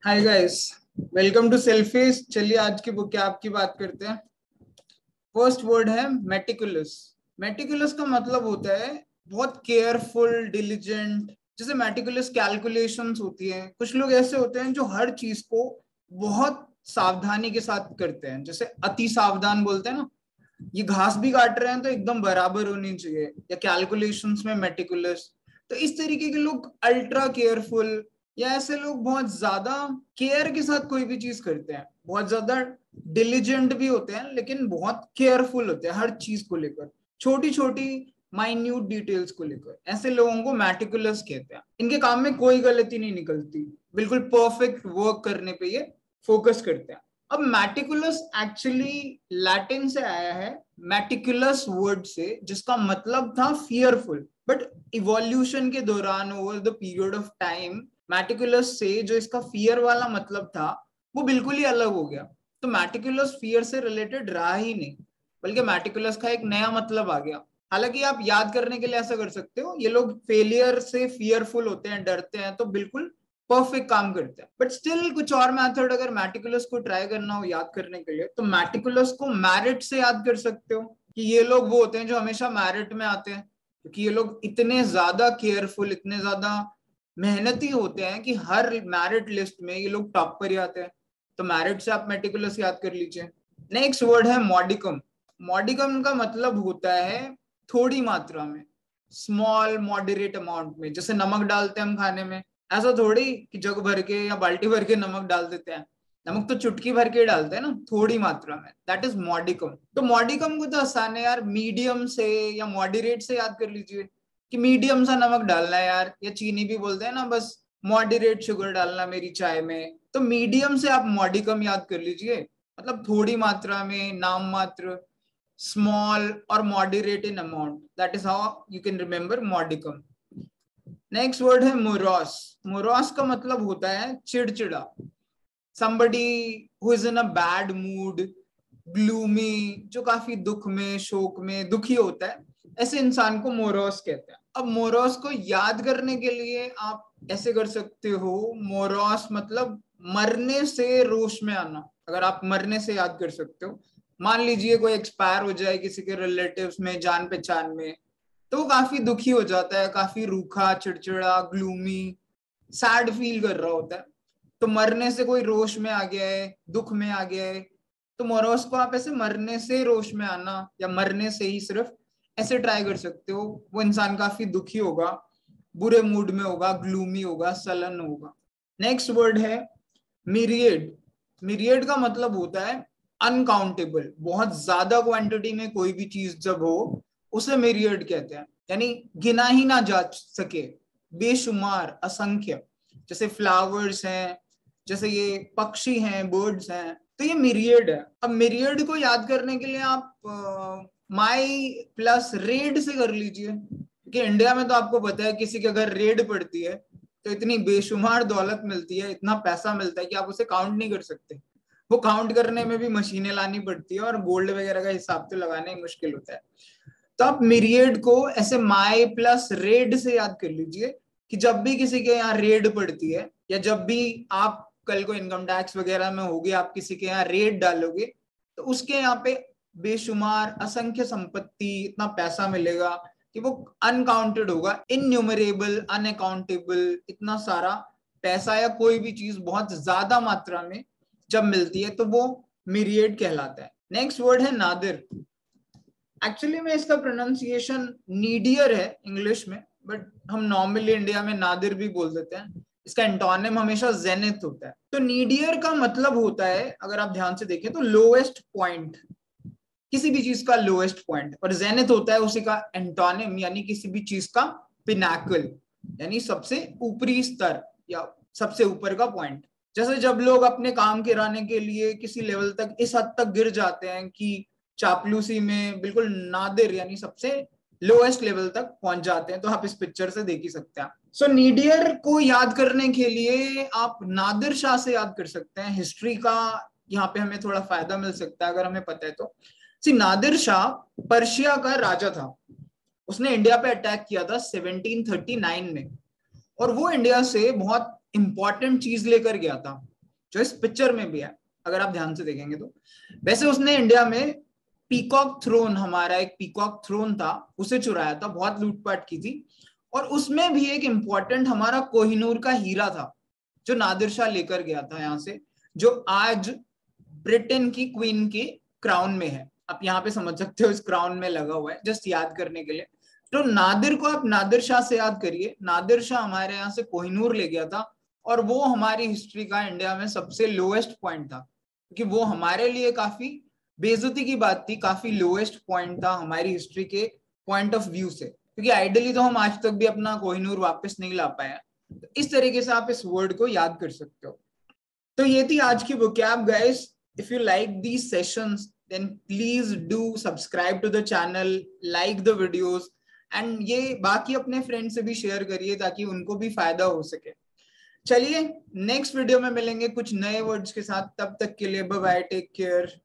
Hi guys, welcome to selfish. चलिए आज की बुक आपकी बात करते हैं। फर्स्ट वर्ड है मेटिकुलस। मेटिकुलस का मतलब होता है बहुत केयरफुल, डिलिजेंट। जैसे मेटिकुलस कैलकुलेशंस होती हैं। कुछ लोग ऐसे होते हैं जो हर चीज को बहुत सावधानी के साथ करते हैं, जैसे अति सावधान बोलते हैं ना। ये घास भी काट रहे हैं तो एकदम बराबर होनी चाहिए, या कैलकुलेशंस में मेटिकुलस। तो इस तरीके के लोग अल्ट्रा केयरफुल, या ऐसे लोग बहुत ज्यादा केयर के साथ कोई भी चीज करते हैं, बहुत ज्यादा डिलीजेंट भी होते हैं लेकिन बहुत केयरफुल होते हैं हर चीज को लेकर, छोटी छोटी माइन्यूट डिटेल्स को लेकर। ऐसे लोगों को मेटिकुलस कहते हैं। इनके काम में कोई गलती नहीं निकलती, बिल्कुल परफेक्ट वर्क करने पे ये फोकस करते हैं। अब मैटिकुलस एक्चुअली लैटिन से आया है, मैटिकुलस वर्ड से, जिसका मतलब था फियरफुल। बट इवोल्यूशन के दौरान, over the period of time, meticulous से जो इसका फियर वाला मतलब था वो बिल्कुल ही अलग हो गया। तो मैटिकुलस फियर से रिलेटेड रहा ही नहीं, बल्कि मैटिकुलस का एक नया मतलब आ गया। हालांकि आप याद करने के लिए ऐसा कर सकते हो, ये लोग फेलियर से फियरफुल होते हैं, डरते हैं, तो बिल्कुल परफेक्ट काम करते हैं। बट स्टिल कुछ और मेथड अगर मैटिकुलस को ट्राई करना हो याद करने के लिए, तो मैटिकुलस को मैरिट से याद कर सकते हो कि ये लोग वो होते हैं जो हमेशा मैरिट में आते हैं, क्योंकि ये लोग इतने ज्यादा केयरफुल, इतने ज्यादा मेहनती होते हैं कि हर मैरिट लिस्ट में ये लोग टॉप पर ही आते हैं। तो मैरिट से आप मेटिकुलस याद कर लीजिए। नेक्स्ट वर्ड है मॉडिकम। मॉडिकम का मतलब होता है थोड़ी मात्रा में, स्मॉल मॉडरेट अमाउंट में। जैसे नमक डालते हैं हम खाने में, ऐसा थोड़ी कि जग भर के या बाल्टी भर के नमक डाल देते हैं। नमक तो चुटकी भर के डालते हैं ना, थोड़ी मात्रा में। That is modicum. तो मॉडिकम को तो आसान है यार, मीडियम से या मॉडरेट से याद कर लीजिए कि मीडियम सा नमक डालना है यार। या चीनी भी बोलते हैं ना, बस मॉडरेट शुगर डालना मेरी चाय में। तो मीडियम से आप मॉडिकम याद कर लीजिए, मतलब थोड़ी मात्रा में, नाम मात्र, स्मॉल और moderate in amount. That is how you can remember modicum. Next word है मोरॉस। मोरॉस का मतलब होता है चिड़चिड़ा। somebody who is in a bad mood, gloomy, जो काफी दुख में, शोक में, दुखी होता है, ऐसे इंसान को मोरॉस कहते हैं। अब मोरॉस को याद करने के लिए आप ऐसे कर सकते हो, मोरॉस मतलब मरने से रोष में आना। अगर आप मरने से याद कर सकते हो, मान लीजिए कोई एक्सपायर हो जाए किसी के रिलेटिव्स में, जान पहचान में, तो वो काफी दुखी हो जाता है, काफी रूखा, चिड़चिड़ा, ग्लूमी, सैड फील कर रहा होता है। तो मरने से कोई रोष में आ गया है, दुख में आ गया है, तो मोरोस को आप ऐसे मरने से रोष में आना, या मरने से ही सिर्फ, ऐसे ट्राई कर सकते हो। वो इंसान काफी दुखी होगा, बुरे मूड में होगा, ग्लूमी होगा, सलन होगा। नेक्स्ट वर्ड है मिरियड। मिरियड का मतलब होता है अनकाउंटेबल। बहुत ज्यादा क्वांटिटी में कोई भी चीज जब हो, उसे मिरियड कहते हैं, यानी गिना ही ना जा सके, बेशुमार, असंख्य। जैसे फ्लावर्स हैं, जैसे ये पक्षी हैं, बर्ड्स हैं, तो ये मिरियड है। अब मिरियड को याद करने के लिए आप माई प्लस रेड से कर लीजिए, क्योंकि इंडिया में तो आपको पता है किसी के अगर रेड पड़ती है तो इतनी बेशुमार दौलत मिलती है, इतना पैसा मिलता है कि आप उसे काउंट नहीं कर सकते। वो काउंट करने में भी मशीनें लानी पड़ती है, और गोल्ड वगैरह का हिसाब तो लगाना ही मुश्किल होता है। तो आप मिरियड को ऐसे माई प्लस रेड से याद कर लीजिए कि जब भी किसी के यहाँ रेड पड़ती है, या जब भी आप कल को इनकम टैक्स वगैरह में होगे, आप किसी के यहाँ रेड डालोगे, तो उसके यहाँ पे बेशुमार, असंख्य संपत्ति, इतना पैसा मिलेगा कि वो अनकाउंटेड होगा, इनन्यूमरेबल, अनअकाउंटेबल। इतना सारा पैसा या कोई भी चीज बहुत ज्यादा मात्रा में जब मिलती है तो वो मिरियड कहलाता है। नेक्स्ट वर्ड है नादिर। एक्चुअली में इसका प्रोनाउंसिएशन नीडियर है इंग्लिश में, बट हम नॉर्मली इंडिया में नादिर भी बोल देते हैं। इसका एंटोनिम हमेशा जेनिथ होता है। तो नीडियर का मतलब होता है, अगर आप ध्यान से देखें, तो लोएस्ट पॉइंट, किसी भी चीज का लोएस्ट पॉइंट। और जेनिथ होता है उसी का एंटोनिम, यानी किसी भी चीज का पिनाकल, यानी सबसे ऊपरी स्तर या सबसे ऊपर का पॉइंट। जैसे जब लोग अपने काम गिराने के लिए किसी लेवल तक, इस हद तक गिर जाते हैं कि चापलूसी में बिल्कुल नादिर, यानी सबसे लोएस्ट लेवल तक पहुंच जाते हैं, तो आप इस पिक्चर से देख ही सकते हैं। सो नीडियर को याद करने के लिए आप नादिर शाह से याद कर सकते हैं। हिस्ट्री का यहाँ पे हमें थोड़ा फायदा मिल सकता है अगर हमें पता है तो। नादिर शाह पर्शिया का राजा था। उसने इंडिया पे अटैक किया था 1739 में, और वो इंडिया से बहुत इंपॉर्टेंट चीज लेकर गया था, जो इस पिक्चर में भी है अगर आप ध्यान से देखेंगे तो। वैसे उसने इंडिया में पीकॉक थ्रोन, हमारा एक पीकॉक थ्रोन था, उसे चुराया था, बहुत लूटपाट की थी। और उसमें भी एक इंपॉर्टेंट हमारा कोहिनूर का हीरा था जो नादिर शाह लेकर गया था यहाँ से, जो आज ब्रिटेन की क्वीन की क्राउन में है। आप यहाँ पे समझ सकते हो, इस क्राउन में लगा हुआ है जस्ट याद करने के लिए। तो नादिर को आप नादिर शाह से याद करिए। नादिर शाह हमारे यहाँ से कोहिनूर ले गया था, और वो हमारी हिस्ट्री का इंडिया में सबसे लोएस्ट पॉइंट था, क्योंकि वो हमारे लिए काफी बेइज्जती की बात थी, काफी लोएस्ट पॉइंट था हमारी हिस्ट्री के पॉइंट ऑफ व्यू से, क्योंकि आइडियली तो हम आज तक भी अपना कोहिनूर वापस नहीं ला पाए। तो इस तरीके से आप इस वर्ड को याद कर सकते हो। तो ये थी आज की vocab guys. If you like these sessions, then please do subscribe to the channel, like the videos, and ये बाकी अपने फ्रेंड से भी शेयर करिए ताकि उनको भी फायदा हो सके। चलिए नेक्स्ट वीडियो में मिलेंगे कुछ नए वर्ड्स के साथ, तब तक के लिए बाय बाय, टेक केयर।